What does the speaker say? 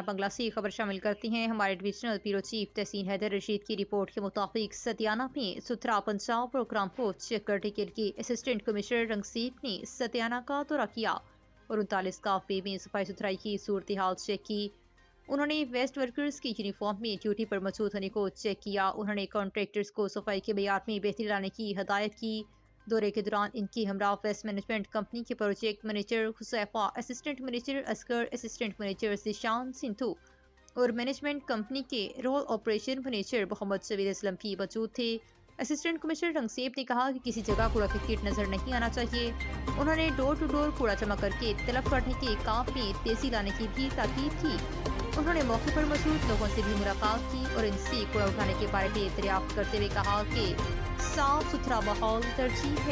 بنگلہ سے خبر شامل کرتے ہیں۔ ہمارے ڈویژنل بیورو چیف تحسین حیدر رشید کی رپورٹ کے مطابق ستیانہ میں ستھرا پنجاب پروگرام کو چیک کرنے کے لیے اسسٹنٹ کمشنر رنگسیت نے ستیانہ کا دورہ کیا اور 39 کافے میں صفائی ستھرائی کی صورتحال چیک کی۔ انہوں نے ویسٹ ورکرز کی یونیفارم میں ڈیوٹی پر موجود ہونے کو چیک کیا۔ انہوں نے کانٹریکٹرز کو صفائی کے معیار میں بہتری لانے کی ہدایت کی۔ دورے کے دوران ان کی ہمراہ ویسٹ مینجمنٹ کمپنی کے project manager Huzaifa, assistant manager Asghar, assistant manager Zeeshan Sindhu اور مینجمنٹ کمپنی کے رول آپریشن منیجر محمد جاوید اسلم بھی موجود تھے۔ اسسٹنٹ کمشنر رنگسیب نے کہا کہ کسی جگہ کوڑا کرکٹ نظر نہیں آنا چاہیے۔ انہوں نے ڈور ٹو ڈور کوڑا جمع کر کے تلف کرنے کے کام میں تیزی لانے کی بھی تاکید کی۔ انہوں نے موقع پر موجود لوگوں سے بھی ملاقات کی اور ان سے کوڑا اٹھانے کے بارے میں دریافت کرتے ہوئے کہا کہ صاف ستھرا ماحول ترجیح ہے۔